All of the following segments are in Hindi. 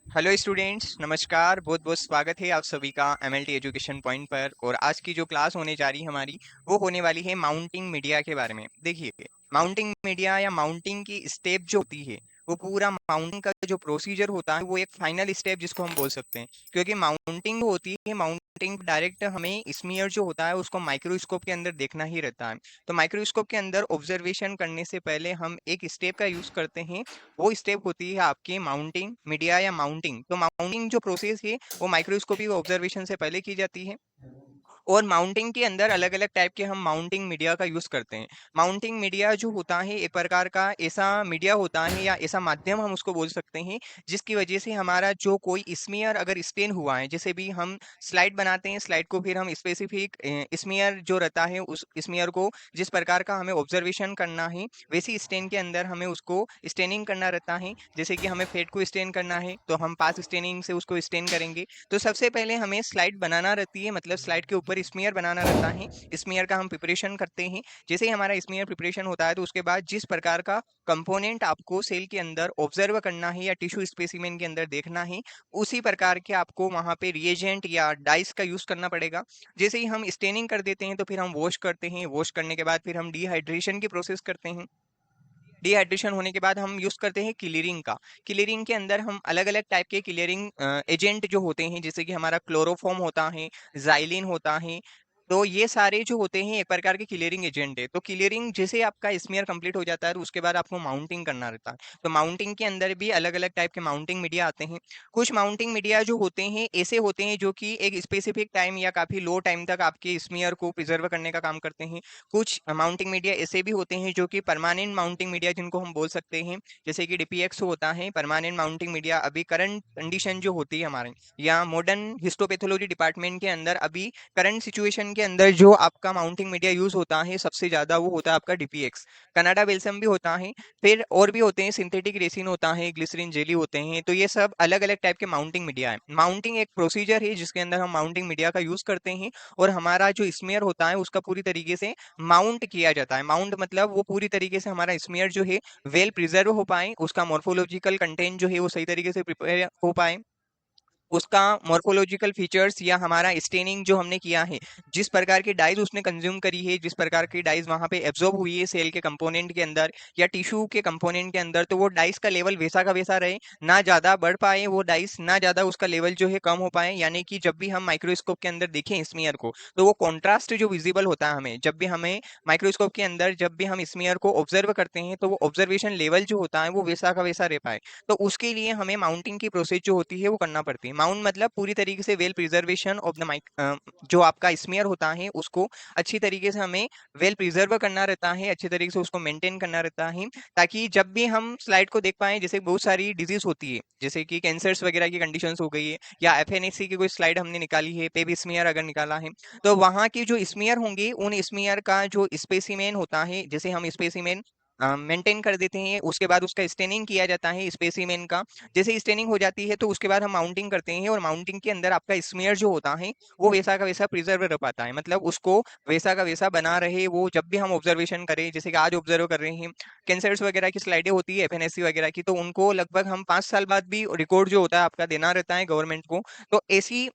हेलो स्टूडेंट्स, नमस्कार। बहुत बहुत स्वागत है आप सभी का एमएलटी एजुकेशन पॉइंट पर। और आज की जो क्लास होने जा रही है हमारी, वो होने वाली है माउंटिंग मीडिया के बारे में। देखिए, माउंटिंग मीडिया या माउंटिंग की स्टेप जो होती है, वो पूरा माउंटिंग का जो प्रोसीजर होता है, वो एक फाइनल स्टेप जिसको हम बोल सकते हैं। क्योंकि माउंटिंग होती है, माउंटिंग डायरेक्ट हमें स्मीयर जो होता है उसको माइक्रोस्कोप के अंदर देखना ही रहता है। तो माइक्रोस्कोप के अंदर ऑब्जर्वेशन करने से पहले हम एक स्टेप का यूज करते हैं। वो स्टेप होती है आपकी माउंटिंग मीडिया या माउंटिंग। तो माउंटिंग जो प्रोसेस है, वो माइक्रोस्कोपिक ऑब्जर्वेशन से पहले की जाती है। और माउंटिंग के अंदर अलग अलग टाइप के हम माउंटिंग मीडिया का यूज करते हैं। माउंटिंग मीडिया जो होता है, एक प्रकार का ऐसा मीडिया होता है या ऐसा माध्यम हम उसको बोल सकते हैं, जिसकी वजह से हमारा जो कोई स्मीयर अगर स्टेन हुआ है, जैसे भी हम स्लाइड बनाते हैं, स्लाइड को फिर हम स्पेसिफिक स्मीयर जो रहता है उस स्मीयर को जिस प्रकार का हमें ऑब्जर्वेशन करना है, वैसी स्टेन के अंदर हमें उसको स्टेनिंग करना रहता है। जैसे कि हमें फेट को स्टेन करना है, तो हम पास स्टेनिंग से उसको स्टेन करेंगे। तो सबसे पहले हमें स्लाइड बनाना रहती है, मतलब स्लाइड के ऊपर स्मीयर बनाना रहता है। स्मीयर का हम प्रिपरेशन करते हैं। जैसे ही हमारा स्मीयर प्रिपरेशन होता है, तो उसके बाद जिस प्रकार का कंपोनेंट आपको सेल के अंदर ऑब्जर्व करना है या टिश्यू स्पेसिमेन के अंदर देखना है, उसी प्रकार के आपको वहां पे रिएजेंट या डाइस का यूज करना पड़ेगा। जैसे ही हम स्टेनिंग कर देते हैं, तो फिर हम वॉश करते हैं। वॉश करने के बाद फिर हम डिहाइड्रेशन की प्रोसेस करते हैं। डिहाइड्रेशन होने के बाद हम यूज करते हैं क्लियरिंग का। क्लियरिंग के अंदर हम अलग अलग टाइप के क्लियरिंग एजेंट जो होते हैं, जैसे कि हमारा क्लोरोफॉर्म होता है, जाइलिन होता है। तो ये सारे जो होते हैं एक प्रकार के क्लियरिंग एजेंट है। तो क्लियरिंग जैसे आपका स्मीयर कंप्लीट हो जाता है, तो उसके बाद आपको माउंटिंग करना रहता है। तो माउंटिंग के अंदर भी अलग अलग टाइप के माउंटिंग मीडिया आते हैं। कुछ माउंटिंग मीडिया जो होते हैं ऐसे होते हैं जो कि एक स्पेसिफिक टाइम या काफी लो टाइम तक आपके स्मीयर को प्रिजर्व करने का काम करते हैं। कुछ माउंटिंग मीडिया ऐसे भी होते हैं जो कि परमानेंट माउंटिंग मीडिया जिनको हम बोल सकते हैं, जैसे कि डीपीएक्स होता है परमानेंट माउंटिंग मीडिया। अभी करंट कंडीशन जो होती है हमारे या मॉडर्न हिस्टोपैथोलॉजी डिपार्टमेंट के अंदर, अभी करंट सिचुएशन के अंदर जो आपका माउंटिंग मीडिया यूज होता है सबसे ज्यादा, वो होता है आपका डीपीएक्स। कनाडा बेल्सम भी होता है। फिर और भी होते हैं, सिंथेटिक रेसिन होता है, ग्लिसरीन जेली होते हैं। तो ये सब अलग अलग टाइप के माउंटिंग मीडिया है। माउंटिंग एक प्रोसीजर है जिसके अंदर हम माउंटिंग मीडिया का यूज करते हैं। और हमारा जो स्मीयर होता है उसका पूरी तरीके से माउंट किया जाता है। माउंट मतलब वो पूरी तरीके से हमारा स्मीयर जो है वेल प्रिजर्व हो पाए, उसका मॉर्फोलॉजिकल कंटेंट जो है वो सही तरीके से प्रिपेयर हो पाए, उसका मॉर्फोलॉजिकल फीचर्स या हमारा स्टेनिंग जो हमने किया है, जिस प्रकार की डाइज उसने कंज्यूम करी है, जिस प्रकार की डाइज वहां पे एब्जॉर्ब हुई है सेल के कंपोनेंट के अंदर या टिश्यू के कंपोनेंट के अंदर, तो वो डाइस का लेवल वैसा का वैसा रहे। ना ज्यादा बढ़ पाए वो डाइस, ना ज्यादा उसका लेवल जो है कम हो पाए। यानी कि जब भी हम माइक्रोस्कोप के अंदर देखें स्मीयर को, तो वो कॉन्ट्रास्ट जो विजिबल होता है हमें, जब भी हमें माइक्रोस्कोप के अंदर जब भी हम स्मीयर को ऑब्जर्व करते हैं, तो वो ऑब्जर्वेशन लेवल जो होता है वो वैसा का वैसा रह पाए। तो उसके लिए हमें माउंटिंग की प्रोसेस जो होती है वो करना पड़ती है। माउंट मतलब पूरी तरीके से well preservation of the mic, जो आपका स्मीयर होता है उसको अच्छी तरीके से हमें वेल प्रिजर्व करना रहता है, अच्छी तरीके से उसको मेंटेन करना रहता है, ताकि जब भी हम स्लाइड को देख पाए, जैसे बहुत सारी डिजीज होती है, जैसे कि कैंसर्स वगैरह की कंडीशंस हो गई है, या एफएनएसी की कोई स्लाइड हमने निकाली है, पेबी स्मीयर अगर निकाला है, तो वहां की जो स्मीयर होंगे, उन स्मीयर का जो स्पेसिमेन होता है, जैसे हम स्पेसिमेन मेंटेन कर देते हैं, उसके बाद उसका स्टेनिंग किया जाता है स्पेसिमेन का। जैसे स्टेनिंग हो जाती है, तो उसके बाद हम माउंटिंग करते हैं, और माउंटिंग के अंदर आपका स्मीयर जो होता है वो वैसा का वैसा प्रिजर्व रह पाता है, मतलब उसको वैसा का वैसा बना रहे वो, जब भी हम ऑब्जर्वेशन करें। जैसे कि आज ऑब्जर्व कर रहे हैं कैंसर्स वगैरह की स्लाइडें होती है, एफएनएससी वगैरह की, तो उनको लगभग हम 5 साल बाद भी रिकॉर्ड जो होता है आपका देना रहता है गवर्नमेंट को। तो ऐसी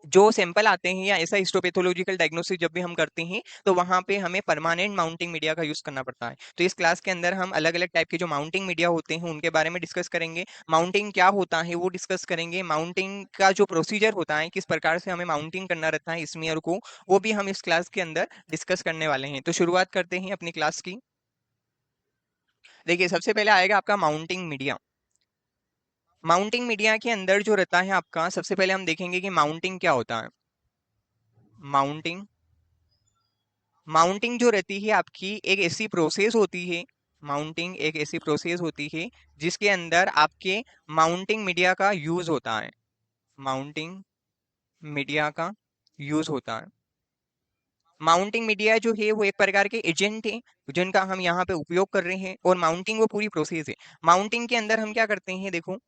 जो सैंपल आते हैं या ऐसा हिस्टोपैथोलॉजिकल डायग्नोसिस जब भी हम करते हैं, तो वहां पे हमें परमानेंट माउंटिंग मीडिया का यूज करना पड़ता है। तो इस क्लास के अंदर हम अलग अलग टाइप के जो माउंटिंग मीडिया होते हैं उनके बारे में डिस्कस करेंगे। माउंटिंग क्या होता है वो डिस्कस करेंगे। माउंटिंग का जो प्रोसीजर होता है, किस प्रकार से हमें माउंटिंग करना रहता है स्मीयर को, वो भी हम इस क्लास के अंदर डिस्कस करने वाले हैं। तो शुरुआत करते हैं अपनी क्लास की। देखिए, सबसे पहले आएगा आपका माउंटिंग मीडिया। माउंटिंग मीडिया के अंदर जो रहता है आपका, सबसे पहले हम देखेंगे कि माउंटिंग क्या होता है। माउंटिंग माउंटिंग जो रहती है आपकी एक ऐसी प्रोसेस होती है। माउंटिंग एक ऐसी प्रोसेस होती है जिसके अंदर आपके माउंटिंग मीडिया का यूज होता है। माउंटिंग मीडिया का यूज होता है। माउंटिंग मीडिया जो है वो एक प्रकार के एजेंट है जिनका हम यहाँ पे उपयोग कर रहे हैं, और माउंटिंग वो पूरी प्रोसेस है। माउंटिंग के अंदर हम क्या करते हैं, देखो,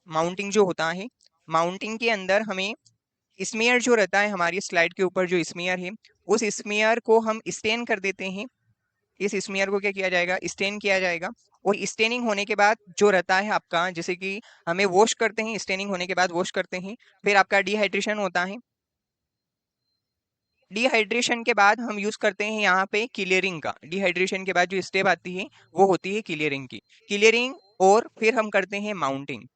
माउंटिंग जो होता है, माउंटिंग के अंदर हमें स्मीयर जो रहता है हमारी स्लाइड के ऊपर, जो स्मीयर है, उस स्मीयर को हम स्टेन कर देते हैं। इस स्मीयर को क्या किया जाएगा, स्टेन किया जाएगा। और स्टेनिंग होने के बाद जो रहता है आपका, जैसे कि हमें वॉश करते हैं, स्टेनिंग होने के बाद वॉश करते हैं, फिर आपका डिहाइड्रेशन होता है। डिहाइड्रेशन के बाद हम यूज करते हैं यहाँ पे क्लियरिंग का। डिहाइड्रेशन के बाद जो स्टेप आती है वो होती है क्लियरिंग की। क्लियरिंग और फिर हम करते हैं माउंटिंग।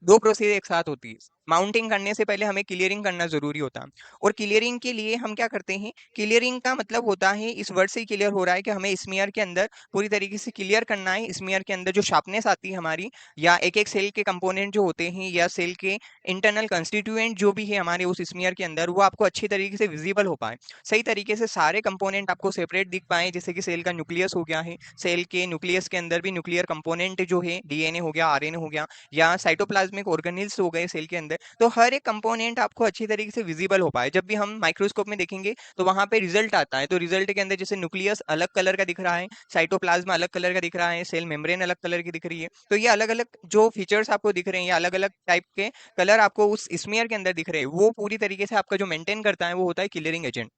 दो प्रोसेस एक साथ होती है। माउंटिंग करने से पहले हमें क्लियरिंग करना जरूरी होता है। और क्लियरिंग के लिए हम क्या करते हैं, क्लियरिंग का मतलब होता है, इस वर्ड से क्लियर हो रहा है कि हमें स्मीयर के अंदर पूरी तरीके से क्लियर करना है। स्मीयर के अंदर जो शार्पनेस आती है हमारी, या एक एक सेल के कंपोनेंट जो होते हैं, या सेल के इंटरनल कंस्टिट्यूएंट जो भी है हमारे उस स्मीयर के अंदर, वो आपको अच्छी तरीके से विजिबल हो पाए। सही तरीके से सारे कंपोनेंट आपको सेपरेट दिख पाए। जैसे कि सेल का न्यूक्लियस हो गया है, सेल के न्यूक्लियस के अंदर भी न्यूक्लियर कंपोनेंट जो है, डीएनए हो गया, आरएनए हो गया, या साइटोप्लाज्मिक ऑर्गेनेल्स हो गए सेल के अंदर, तो हर एक कंपोनेंट आपको अच्छी तरीके से विजिबल हो पाए। जब भी हम माइक्रोस्कोप में देखेंगे तो वहां पे रिजल्ट आता है, तो रिजल्ट के अंदर जैसे न्यूक्लियस अलग कलर का दिख रहा है, साइटोप्लाज्म अलग कलर का दिख रहा है, सेल मेम्ब्रेन अलग कलर की दिख रही है, तो ये अलग अलग जो फीचर्स आपको दिख रहे हैं, या अलग अलग टाइप के कलर आपको उस स्मीयर के अंदर दिख रहे हैं, वो पूरी तरीके से आपका जो मेंटेन करता है वो होता है क्लियरिंग एजेंट।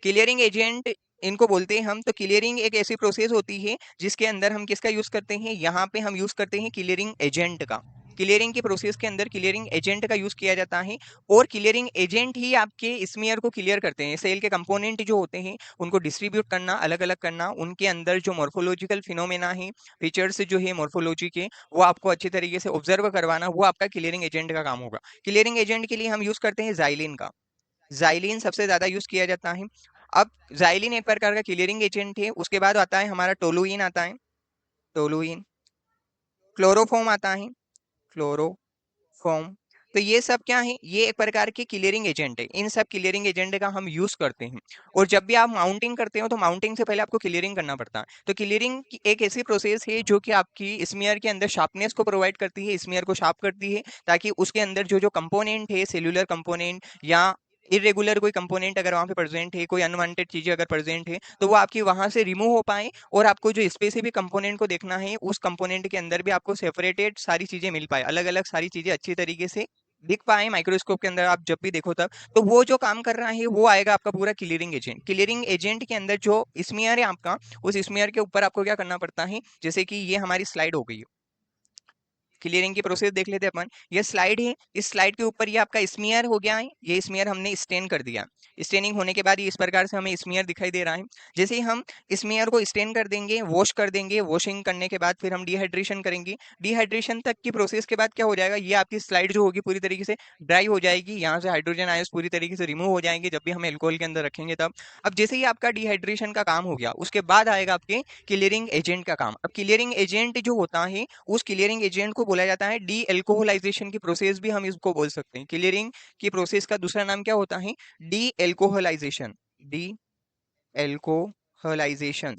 क्लियरिंग एजेंट इनको बोलते हैं हम। तो क्लियरिंग एक ऐसी प्रोसेस होती है जिसके अंदर हम किसका यूज करते हैं, यहाँ पे हम यूज करते हैं क्लियरिंग एजेंट का। क्लियरिंग की प्रोसेस के अंदर क्लियरिंग एजेंट का यूज किया जाता है। और क्लियरिंग एजेंट ही आपके स्मीयर को क्लियर करते हैं। सेल के कंपोनेंट जो होते हैं उनको डिस्ट्रीब्यूट करना, अलग अलग करना, उनके अंदर जो मॉर्फोलॉजिकल फिनोमेना है, फीचर्स जो है मॉर्फोलॉजी के, वो आपको अच्छी तरीके से ऑब्जर्व करवाना, वो आपका क्लियरिंग एजेंट का काम होगा। क्लियरिंग एजेंट के लिए हम यूज करते हैं जाइलिन का। जाइलिन सबसे ज्यादा यूज किया जाता है। अब जाइलिन एक प्रकार का क्लियरिंग एजेंट है। उसके बाद आता है हमारा टोलुइन आता है, टोलुइन। क्लोरोफॉर्म आता है, क्लोरोफॉर्म। तो ये सब क्या है, ये एक प्रकार के क्लियरिंग एजेंट है। इन सब क्लियरिंग एजेंट का हम यूज करते हैं। और जब भी आप माउंटिंग करते हो तो माउंटिंग से पहले आपको क्लियरिंग करना पड़ता है। तो क्लियरिंग एक ऐसी प्रोसेस है जो कि आपकी स्मीयर के अंदर शार्पनेस को प्रोवाइड करती है, स्मीयर को शार्प करती है, ताकि उसके अंदर जो जो कंपोनेंट है, सेल्यूलर कंपोनेंट या इरेगुलर कोई कंपोनेंट अगर वहां पे प्रेजेंट है, कोई अनवांटेड चीजें अगर प्रेजेंट है, तो वो आपकी वहां से रिमूव हो पाए। और आपको जो स्पेसिफिक कंपोनेंट को देखना है, उस कंपोनेंट के अंदर भी आपको सेपरेटेड सारी चीजें मिल पाए, अलग अलग सारी चीजें अच्छी तरीके से दिख पाए माइक्रोस्कोप के अंदर आप जब भी देखो तब। तो वो जो काम कर रहा है वो आएगा आपका पूरा क्लियरिंग एजेंट। क्लियरिंग एजेंट के अंदर जो स्मीयर है आपका, उस स्मीयर के ऊपर आपको क्या करना पड़ता है, जैसे कि ये हमारी स्लाइड हो गई, क्लियरिंग की प्रोसेस देख लेते हैं अपन। ये स्लाइड है, इस स्लाइड के ऊपर ये आपका स्मीयर हो गया है, ये स्मीयर हमने स्टेन कर दिया। स्टेनिंग होने के बाद ये इस प्रकार से हमें स्मीयर दिखाई दे रहा है। जैसे ही हम स्मीयर को स्टेन कर देंगे, वॉश कर देंगे, वॉशिंग करने के बाद फिर हम डिहाइड्रेशन करेंगे। डिहाइड्रेशन तक की प्रोसेस के बाद क्या हो जाएगा, ये आपकी स्लाइड जो होगी पूरी तरीके से ड्राई हो जाएगी, यहाँ से हाइड्रोजन आयंस पूरी तरीके से रिमूव हो जाएंगे जब भी हम एल्कोहल के अंदर रखेंगे तब। अब जैसे ही आपका डिहाइड्रेशन का काम हो गया, उसके बाद आएगा आपके क्लियरिंग एजेंट का काम। अब क्लियरिंग एजेंट जो होता है, उस क्लियरिंग एजेंट को बोला जाता है डी एल्कोहलाइजेशन की प्रोसेस भी हम इसको बोल सकते हैं। क्लियरिंग की प्रोसेस का दूसरा नाम क्या होता है, डी एल्कोहलाइजेशन। डी एल्कोहलाइजेशन।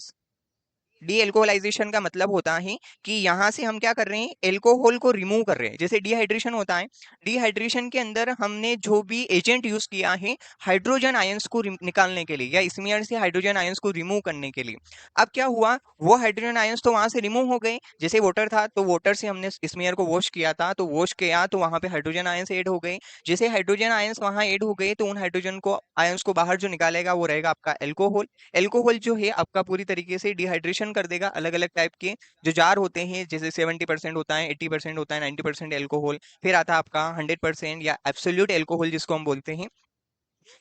डी एल्कोहलाइजेशन का मतलब होता है कि यहाँ से हम क्या कर रहे हैं, एल्कोहल को रिमूव कर रहे हैं। जैसे डिहाइड्रेशन होता है, डिहाइड्रेशन के अंदर हमने जो भी एजेंट यूज किया है हाइड्रोजन आयंस को निकालने के लिए, या स्मीयर से हाइड्रोजन आयंस को रिमूव करने के लिए। अब क्या हुआ, वो हाइड्रोजन आयंस तो वहां से रिमूव हो गए। जैसे वाटर था तो वाटर से हमने स्मीयर को वॉश किया था, तो वॉश किया तो वहां पे हाइड्रोजन आयंस ऐड हो गए। जैसे हाइड्रोजन आयंस वहां ऐड हो गए तो उन हाइड्रोजन को आयंस को बाहर जो निकालेगा वो रहेगा आपका एल्कोहल। एल्कोहल जो है आपका पूरी तरीके से डिहाइड्रेशन कर देगा। अलग अलग टाइप के जो जार होते हैं, जैसे 70% होता है, 80% होता है, 90% एल्कोहल, फिर आता है आपका 100% या एब्सोल्यूट एल्कोहल जिसको हम बोलते हैं।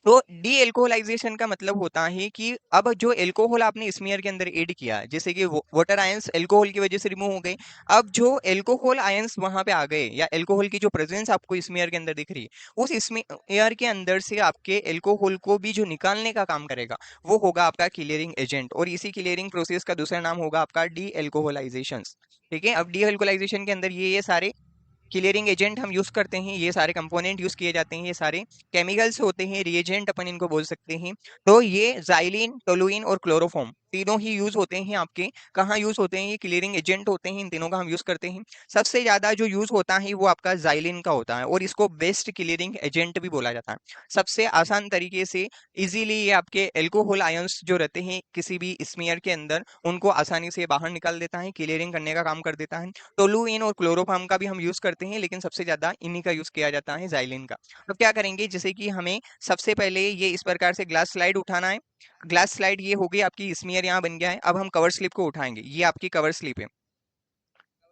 तो डी एल्कोहलाइजेशन का मतलब होता है कि अब जो एल्कोहल आपने स्मीयर के अंदर ऐड किया, जैसे कि वाटर आयंस एल्कोहल की वजह से रिमूव हो गए, अब जो एल्कोहल आयंस वहां पे आ गए, या एल्कोहल की जो प्रेजेंस आपको स्मीयर के अंदर दिख रही है, उस स्मीयर के अंदर से आपके एल्कोहल को भी जो निकालने का काम करेगा वो होगा आपका क्लियरिंग एजेंट। और इसी क्लियरिंग प्रोसेस का दूसरा नाम होगा आपका डी एल्कोहलाइजेशन। ठीक है, अब डी एल्कोहलाइजेशन के अंदर ये सारे क्लियरिंग एजेंट हम यूज करते हैं, ये सारे कंपोनेंट यूज किए जाते हैं, ये सारे केमिकल्स होते हैं, रिएजेंट अपन इनको बोल सकते हैं। तो ये जाइलिन, टोलुइन और क्लोरोफॉर्म तीनों ही यूज होते हैं आपके। कहाँ यूज होते हैं, ये क्लियरिंग एजेंट होते हैं, इन तीनों का हम यूज करते हैं। सबसे ज्यादा जो यूज होता है वो आपका जाइलिन का होता है, और इसको बेस्ट क्लियरिंग एजेंट भी बोला जाता है। सबसे आसान तरीके से इजीली ये आपके एल्कोहल आयंस जो रहते हैं किसी भी स्मीयर के अंदर, उनको आसानी से बाहर निकाल देता है, क्लियरिंग करने का काम कर देता है। टोलुइन और क्लोरोफॉर्म का भी हम यूज करते हैं, लेकिन सबसे ज्यादा इन्हीं का यूज किया जाता है, जाइलिन का। अब क्या करेंगे, जैसे कि हमें सबसे पहले ये इस प्रकार से ग्लास स्लाइड उठाना है। ग्लास स्लाइड ये हो गई आपकी, स्मीयर यहाँ बन गया है। अब हम कवर स्लिप को उठाएंगे, ये आपकी कवर स्लिप है।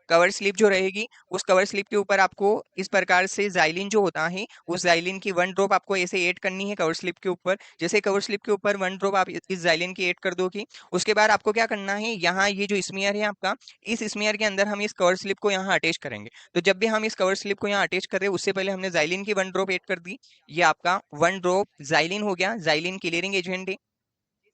कवर स्लिप जो रहेगी, उस कवर स्लिप के ऊपर आपको इस प्रकार से जाइलिन जो होता है, उस जाइलिन की 1 ड्रॉप आपको ऐसे ऐड करनी है कवर स्लिप के ऊपर। जैसे कवर स्लिप के ऊपर 1 ड्रॉप आप इस जाइलिन की ऐड कर दोगे, उसके बाद आपको क्या करना है, यहाँ ये जो स्मीयर है आपका, इस स्मीयर के अंदर हम इस कवर स्लिप को यहाँ अटैच करेंगे। तो जब भी हम इस कवर स्लिप को यहाँ अटैच कर रहे हैं, उससे पहले हमने जाइलिन की 1 ड्रॉप ऐड कर दी। ये आपका 1 ड्रॉप जाइलिन हो गया, जाइलिन क्लियरिंग एजेंट है।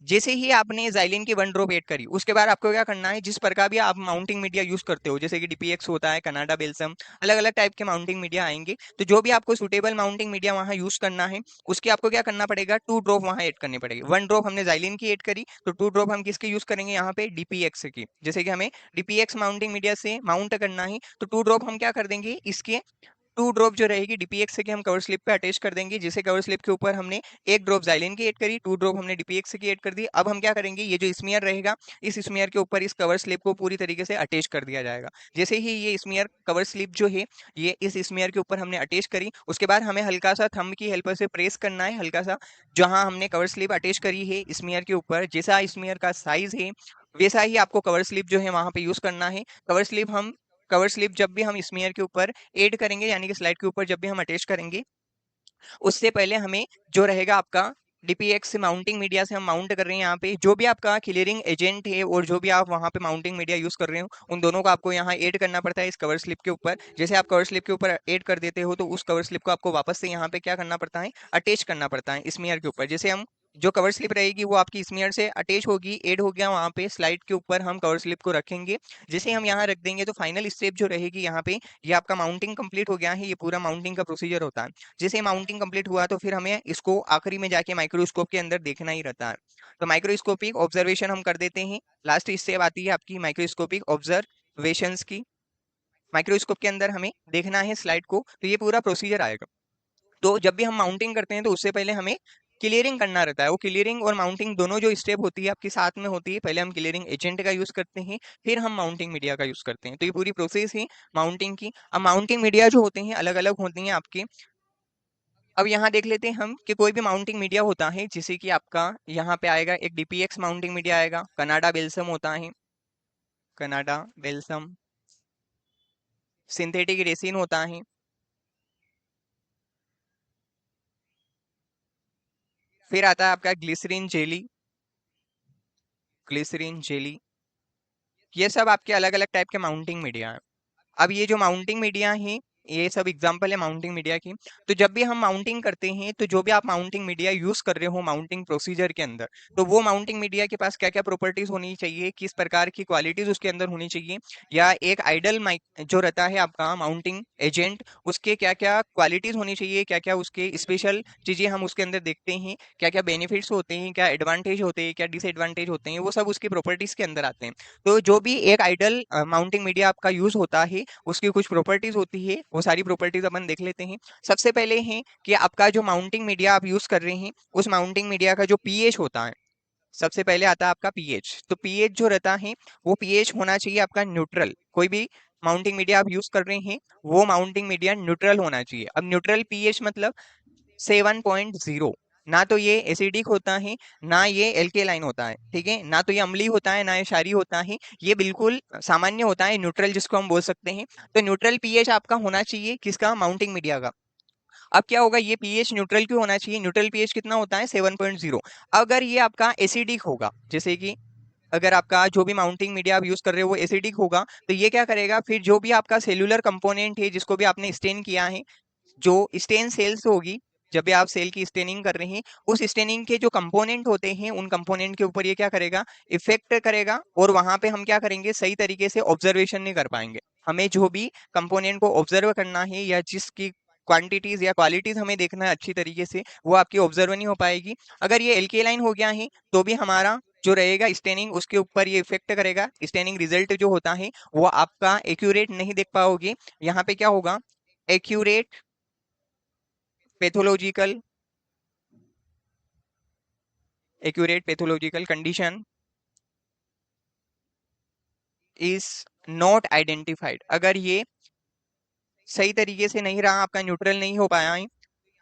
जैसे ही आपने जाइलिन की 1 ड्रॉप ऐड करी, उसके बाद आपको क्या करना है, जिस प्रकार भी आप माउंटिंग मीडिया यूज करते हो, जैसे कि डीपीएक्स होता है, कनाडा बेल्सम, अलग अलग टाइप के माउंटिंग मीडिया आएंगे। तो जो भी आपको सुटेबल माउंटिंग मीडिया वहां यूज करना है, उसके आपको क्या करना पड़ेगा, 2 ड्रॉप वहां ऐड करनी पड़ेगी। 1 ड्रॉप हमने जाइलिन की ऐड करी, तो 2 ड्रॉप हम किसके यूज करेंगे यहाँ पे, डीपीएक्स की। जैसे कि हमें डीपीएक्स माउंटिंग मीडिया से माउंट करना है, तो 2 ड्रॉप हम क्या कर देंगे, इसके 2 ड्रॉप जो रहेगी डीपीएक्स से, कि हम कवर स्लिप पे अटैच कर देंगे। जैसे कवर स्लिप के ऊपर हमने 1 ड्रॉप जाइलिन की ऐड करी, 2 ड्रॉप हमने डीपीएक्स की ऐड कर दी। अब हम क्या करेंगे, ये जो स्मीयर रहेगा, इस स्मीयर के ऊपर इस कवर स्लिप को पूरी तरीके से अटैच कर दिया जाएगा। जैसे ही ये स्मीयर कवर स्लिप जो है, ये इस स्मीयर के ऊपर हमने अटैच करी, उसके बाद हमें हल्का सा थंब की हेल्प से प्रेस करना है, हल्का सा, जहां हमने कवर स्लिप अटैच करी है स्मीयर के ऊपर, जैसा स्मीयर का साइज है वैसा ही आपको कवर स्लिप जो है वहां पे यूज करना है। कवर स्लिप जब भी हम स्मीयर के ऊपर ऐड करेंगे, यानी कि स्लाइड के ऊपर जब भी हम अटैच करेंगे, उससे पहले हमें जो रहेगा आपका डीपीएक्स माउंटिंग मीडिया से हम माउंट कर रहे हैं यहाँ पे, जो भी आपका क्लियरिंग एजेंट है और जो भी आप वहाँ पे माउंटिंग मीडिया यूज कर रहे हो, उन दोनों को आपको यहाँ ऐड करना पड़ता है इस कवर स्लिप के ऊपर। जैसे आप कवर स्लिप के ऊपर ऐड कर देते हो, तो उस कवर स्लिप को आपको वापस से यहाँ पे क्या करना पड़ता है, अटैच करना पड़ता है स्मीयर के ऊपर। जैसे हम जो कवर स्लिप रहेगी वो आपकी स्मीयर से अटैच होगी, ऐड हो गया वहाँ पे, स्लाइड के ऊपर हम कवर स्लिप को रखेंगे। जैसे हम यहाँ रख देंगे, तो फाइनल स्टेप जो रहेगी यहाँ पे, ये आपका माउंटिंग कंप्लीट हो गया है। ये पूरा माउंटिंग का प्रोसीजर होता है। जैसे माउंटिंग कंप्लीट हुआ, तो फिर हमें इसको आखिरी में जाके माइक्रोस्कोप के अंदर देखना ही रहता है। तो माइक्रोस्कोपिक ऑब्जर्वेशन हम कर देते हैं। लास्ट स्टेप आती है आपकी माइक्रोस्कोपिक ऑब्जर्वेशंस की। माइक्रोस्कोप के अंदर हमें देखना है स्लाइड को, तो ये पूरा प्रोसीजर आएगा। तो जब भी हम माउंटिंग करते हैं, तो उससे पहले हमें क्लियरिंग करना रहता है। वो क्लियरिंग और माउंटिंग दोनों जो स्टेप होती है आपके साथ में होती है। पहले हम क्लियरिंग एजेंट का यूज करते हैं, फिर हम माउंटिंग मीडिया का यूज करते हैं। तो ये पूरी प्रोसेस है माउंटिंग की। अब माउंटिंग मीडिया जो होते हैं अलग अलग होती हैं आपके। अब यहाँ देख लेते हैं हम कि कोई भी माउंटिंग मीडिया होता है, जैसे कि आपका यहाँ पे आएगा एक डीपीएक्स माउंटिंग मीडिया आएगा, कनाडा बेल्सम होता है, कनाडा बेल्सम, सिंथेटिक रेसिन होता है, फिर आता है आपका ग्लिसरीन जेली, ग्लिसरीन जेली। ये सब आपके अलग अलग टाइप के माउंटिंग मीडिया हैं। अब ये जो माउंटिंग मीडिया है, ये सब एग्जांपल है माउंटिंग मीडिया की। तो जब भी हम माउंटिंग करते हैं, तो जो भी आप माउंटिंग मीडिया यूज कर रहे हो माउंटिंग प्रोसीजर के अंदर, तो वो माउंटिंग मीडिया के पास क्या क्या प्रॉपर्टीज होनी चाहिए, किस प्रकार की क्वालिटीज उसके अंदर होनी चाहिए, या एक आइडल माइक जो रहता है आपका माउंटिंग एजेंट, उसके क्या क्या क्वालिटीज होनी चाहिए, क्या क्या उसके स्पेशल चीजें हम उसके अंदर देखते हैं, क्या क्या बेनिफिट्स होते हैं, क्या एडवांटेज होते हैं, क्या डिसएडवांटेज होते हैं, वो सब उसकी प्रॉपर्टीज के अंदर आते हैं। तो जो भी एक आइडल माउंटिंग मीडिया आपका यूज होता है, उसकी कुछ प्रॉपर्टीज होती है, वो सारी प्रॉपर्टीज अपन देख लेते हैं। सबसे पहले है कि आपका जो माउंटिंग मीडिया आप यूज कर रहे हैं, उस माउंटिंग मीडिया का जो पीएच होता है, सबसे पहले आता है आपका पीएच। तो पीएच जो रहता है, वो पीएच होना चाहिए आपका न्यूट्रल। कोई भी माउंटिंग मीडिया आप यूज कर रहे हैं, वो माउंटिंग मीडिया न्यूट्रल होना चाहिए। अब न्यूट्रल पीएच मतलब 7.0। ना तो ये एसिडिक होता है, ना ये एल्केलाइन होता है, ठीक है, ना तो ये अम्लीय होता है, ना ये क्षारीय होता है। ये बिल्कुल सामान्य होता है, न्यूट्रल जिसको हम बोल सकते हैं। तो न्यूट्रल पीएच आपका होना चाहिए, किसका, माउंटिंग मीडिया का। अब क्या होगा, ये पीएच न्यूट्रल क्यों होना चाहिए, न्यूट्रल पीएच कितना होता है, 7.0। अगर ये आपका एसिडिक होगा, जैसे कि अगर आपका जो भी माउंटिंग मीडिया आप यूज कर रहे हो वो एसिडिक होगा, तो ये क्या करेगा, फिर जो भी आपका सेल्यूलर कंपोनेंट है जिसको भी आपने स्टेन किया है, जो स्टेन सेल्स होगी, जब भी आप सेल की स्टेनिंग कर रहे हैं, उस स्टेनिंग के जो कंपोनेंट होते हैं, उन कंपोनेंट के ऊपर ये क्या करेगा, इफेक्ट करेगा। और वहां पे हम क्या करेंगे, सही तरीके से ऑब्जर्वेशन नहीं कर पाएंगे। हमें जो भी कंपोनेंट को ऑब्जर्व करना है, या जिसकी क्वांटिटीज या क्वालिटीज हमें देखना है अच्छी तरीके से, वो आपकी ऑब्जर्व नहीं हो पाएगी। अगर ये एल्केलाइन हो गया है, तो भी हमारा जो रहेगा स्टेनिंग, उसके ऊपर ये इफेक्ट करेगा। स्टेनिंग रिजल्ट जो होता है वो आपका एक्यूरेट नहीं देख पाओगे। यहाँ पे क्या होगा, accurate pathological, accurate pathological condition is not identified. अगर ये सही तरीके से नहीं रहा, आपका न्यूट्रल नहीं हो पाया है,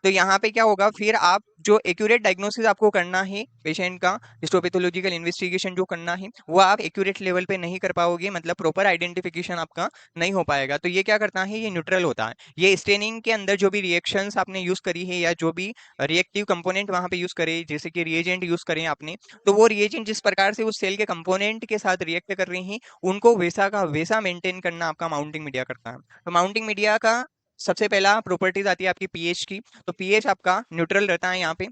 तो यहाँ पे क्या होगा, फिर आप जो एक्यूरेट डायग्नोसिस आपको करना है पेशेंट का, हिस्टोपैथोलॉजिकल इन्वेस्टिगेशन जो करना है वो आप एक्यूरेट लेवल पे नहीं कर पाओगे, मतलब प्रॉपर आइडेंटिफिकेशन आपका नहीं हो पाएगा। तो ये क्या करता है, ये न्यूट्रल होता है। ये स्टेनिंग के अंदर जो भी रिएक्शंस आपने यूज करी है या जो भी रिएक्टिव कंपोनेंट वहां पे यूज करे, जैसे कि रिएजेंट यूज करें आपने, तो वो रिएजेंट जिस प्रकार से उस सेल के कंपोनेंट के साथ रिएक्ट कर रहे हैं उनको वैसा का वैसा मेंटेन करना आपका माउंटिंग मीडिया करता है। तो माउंटिंग मीडिया का सबसे पहला प्रॉपर्टीज आती है आपकी पीएच की। तो पीएच आपका न्यूट्रल रहता है यहाँ पे।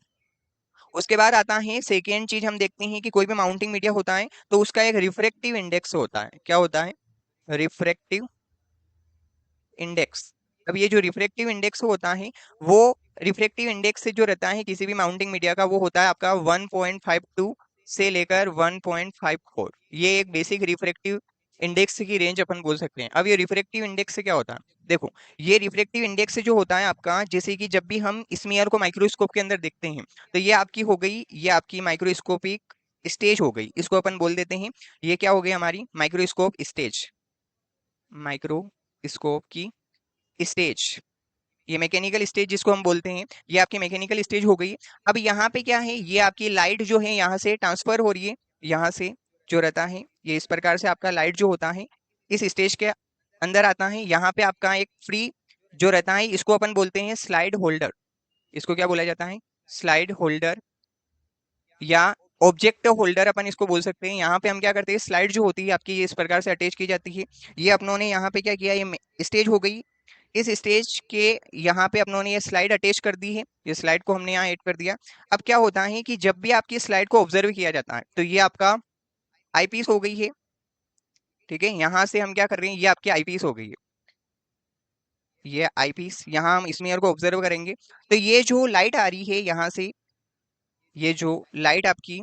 उसके बाद आता है सेकेंड चीज, हम देखते हैं कि कोई भी माउंटिंग मीडिया होता है तो उसका एक रिफ्रैक्टिव इंडेक्स होता है। क्या होता है? Refractive index. अब ये जो रिफ्रैक्टिव इंडेक्स होता है वो रिफ्रैक्टिव इंडेक्स से जो रहता है किसी भी माउंटिंग मीडिया का, वो होता है आपका 1.52 से लेकर 1.54। ये एक बेसिक रिफ्रैक्टिव इंडेक्स की रेंज अपन बोल सकते हैं। अब ये रिफ्रैक्टिव इंडेक्स से क्या होता है, देखो, ये रिफ्रैक्टिव इंडेक्स से जो होता है आपका, जैसे कि जब भी हम स्मीयर को माइक्रोस्कोप के अंदर देखते हैं तो ये आपकी हो गई, ये आपकी माइक्रोस्कोपिक स्टेज हो गई, इसको अपन बोल देते हैं। ये क्या हो गई हमारी माइक्रोस्कोप स्टेज, माइक्रोस्कोप की स्टेज। ये मैकेनिकल स्टेज जिसको हम बोलते हैं, ये आपकी मैकेनिकल स्टेज हो गई। अब यहाँ पे क्या है, ये आपकी लाइट जो है यहाँ से ट्रांसफर हो रही है, यहाँ से जो रहता है ये इस प्रकार से आपका लाइट जो होता है इस स्टेज के अंदर आता है। यहाँ पे आपका एक फ्री जो रहता है इसको अपन बोलते हैं स्लाइड होल्डर। इसको क्या बोला जाता है? स्लाइड होल्डर या ऑब्जेक्ट होल्डर अपन इसको बोल सकते हैं। यहाँ पे हम क्या करते हैं, स्लाइड जो होती है आपकी ये इस प्रकार से अटैच की जाती है। ये अपनों ने यहाँ पे क्या किया, ये स्टेज हो गई। इस स्टेज के यहाँ पे अपनों ने ये स्लाइड अटैच कर दी है, ये स्लाइड को हमने यहाँ ऐड कर दिया। अब क्या होता है कि जब भी आपकी स्लाइड को ऑब्जर्व किया जाता है तो ये आपका आईपीस हो गई है। ठीक है, यहाँ से हम क्या कर रहे हैं, ये आपकी आईपीस हो गई है, ये आईपीस। यहाँ हम स्मीयर को ऑब्जर्व करेंगे तो ये जो लाइट आ रही है यहाँ से, ये जो लाइट आपकी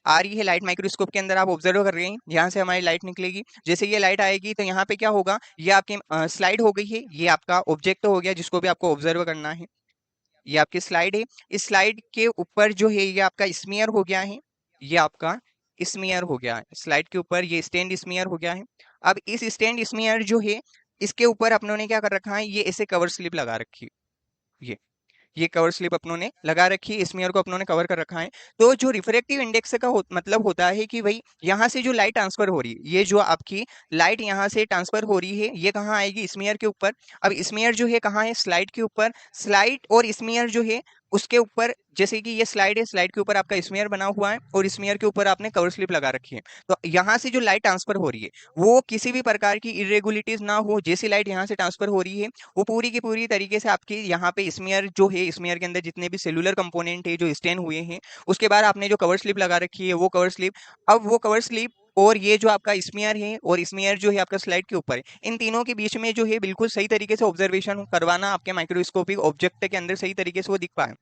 आ रही है, लाइट माइक्रोस्कोप के अंदर आप ऑब्जर्व कर रहे हैं, यहाँ से हमारी लाइट निकलेगी। जैसे ये लाइट आएगी तो यहाँ पे क्या होगा, ये आपकी स्लाइड हो गई है, ये आपका ऑब्जेक्ट हो गया जिसको भी आपको ऑब्जर्व करना है। ये आपकी स्लाइड है, इस स्लाइड के ऊपर जो है ये आपका स्मीयर हो गया है, ये आपका स्मीयर हो गया है। स्लाइड के ऊपर ये स्टैंड स्मीयर हो गया है। अब इस स्टैंड स्मीयर जो है इसके ऊपर अपनों ने क्या कर रखा है, ये ऐसे कवर स्लिप लगा रखी है। ये कवर स्लिप अपनों ने लगा रखी है, स्मीयर को अपनों ने कवर कर रखा है। तो जो रिफ्रैक्टिव इंडेक्स का मतलब होता है कि भाई यहाँ से जो लाइट ट्रांसफर हो रही है, ये जो आपकी लाइट यहाँ से ट्रांसफर हो रही है ये कहाँ आएगी, स्मीयर के ऊपर। अब स्मीयर जो है कहाँ है, स्लाइड के ऊपर। स्लाइड और स्मीयर जो है उसके ऊपर, जैसे कि ये स्लाइड है, स्लाइड के ऊपर आपका स्मीयर बना हुआ है और स्मीयर के ऊपर आपने कवर स्लिप लगा रखी है। तो यहाँ से जो लाइट ट्रांसफर हो रही है वो किसी भी प्रकार की इरेगुलरिटीज ना हो, जैसी लाइट यहाँ से ट्रांसफर हो रही है वो पूरी की पूरी तरीके से आपकी यहाँ पे स्मीयर जो है, स्मीयर के अंदर जितने भी सेलुलर कंपोनेंट है जो स्टेन हुए हैं, उसके बाद आपने जो कवर स्लिप लगा रखी है वो कवर स्लिप, अब वो कवर स्लिप और ये जो आपका स्मीयर है और स्मीयर जो है आपका स्लाइड के ऊपर है, इन तीनों के बीच में जो है बिल्कुल सही तरीके से ऑब्जर्वेशन करवाना आपके माइक्रोस्कोपिक ऑब्जेक्ट के अंदर सही तरीके से वो दिख पाए।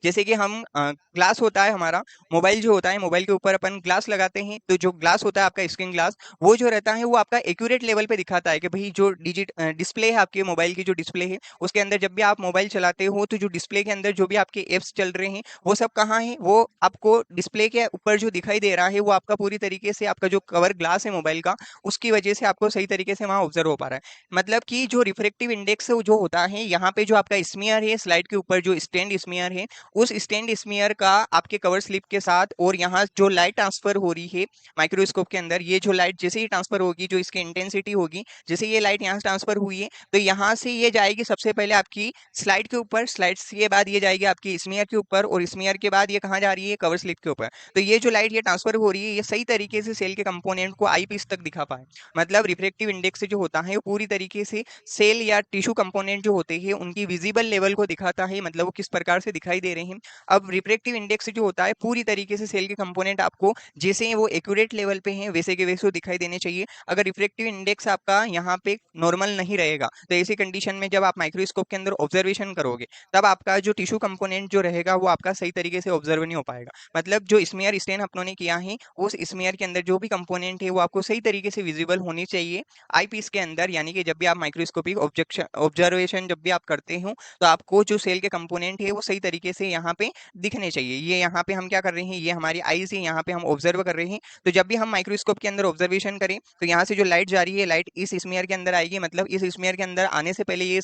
जैसे कि हम ग्लास होता है हमारा, मोबाइल जो होता है, मोबाइल के ऊपर अपन ग्लास लगाते हैं तो जो ग्लास होता है आपका स्क्रीन ग्लास, वो जो रहता है वो आपका एक्यूरेट लेवल पे दिखाता है कि भाई जो डिस्प्ले है आपके मोबाइल की, जो डिस्प्ले है उसके अंदर जब भी आप मोबाइल चलाते हो तो जो डिस्प्ले के अंदर जो भी आपके एप्स चल रहे हैं वो सब कहाँ है, वो आपको डिस्प्ले के ऊपर जो दिखाई दे रहा है वो आपका पूरी तरीके से आपका जो कवर ग्लास है मोबाइल का, उसकी वजह से आपको सही तरीके से वहां ऑब्जर्व हो पा रहा है। मतलब कि जो रिफ्रेक्टिव इंडेक्स जो होता है यहाँ पे, जो आपका स्मीयर है स्लाइड के ऊपर, जो स्टैंड स्मीयर है, उस स्टैंड स्मीयर का आपके कवर स्लिप के साथ और यहाँ जो लाइट ट्रांसफर हो रही है माइक्रोस्कोप के अंदर, ये जो लाइट जैसे ही ट्रांसफर होगी, जो इसकी इंटेंसिटी होगी, जैसे ये लाइट यहाँ से ट्रांसफर हुई है तो यहाँ से ये जाएगी सबसे पहले आपकी स्लाइड के ऊपर, स्लाइड के बाद ये जाएगी आपकी स्मीयर के ऊपर और स्मीयर के बाद ये कहाँ जा रही है, कवर स्लिप के ऊपर। तो ये जो लाइट ये ट्रांसफर हो रही है ये सही तरीके से सेल के कंपोनेंट को आई पीस तक दिखा पाए। मतलब रिफ्रेक्टिव इंडेक्स जो होता है वो पूरी तरीके से सेल या टिश्यू कंपोनेंट जो होते हैं उनकी विजिबल लेवल को दिखाता है, मतलब वो किस प्रकार से दिखाई दे रहे हैं। अब रिफ्रैक्टिव इंडेक्स जो होता है पूरी तरीके से सेल के कंपोनेंट आपको जैसे वो एक्यूरेट लेवल पे हैं वैसे के वैसे दिखाई देने चाहिए। अगर रिफ्रैक्टिव इंडेक्स आपका यहाँ पे नॉर्मल नहीं रहेगा तो ऐसी कंडीशन में जब आप माइक्रोस्कोप के अंदर ऑब्जर्वेशन करोगे तब आपका जो टिश्यू कंपोनेंट जो रहेगा वो आपका सही तरीके से ऑब्जर्व नहीं हो पाएगा। मतलब जो स्मीयर स्टेन अपनों ने किया है उस स्मीयर के अंदर जो भी कंपोनेंट है वो आपको सही तरीके से विजिबल होनी चाहिए आई पीस के अंदर, यानी कि जब भी आप माइक्रोस्कोपिक ऑब्जर्वेशन जब भी आप करते हो तो आपको जो सेल के कंपोनेंट है वो सही तरीके से यहाँ पे दिखने चाहिए। ये यहाँ पे हम क्या कर रहे हैं, ये हमारी आईज है, यहाँ पे हम ऑब्जर्व कर रहे हैं। तो जब भी हम माइक्रोस्कोप के अंदर ऑब्जर्वेशन करें तो यहाँ से जो लाइट जा रही है लाइट इस स्मीयर के अंदर आएगी, मतलब इस स्मीयर के अंदर आने से पहले ये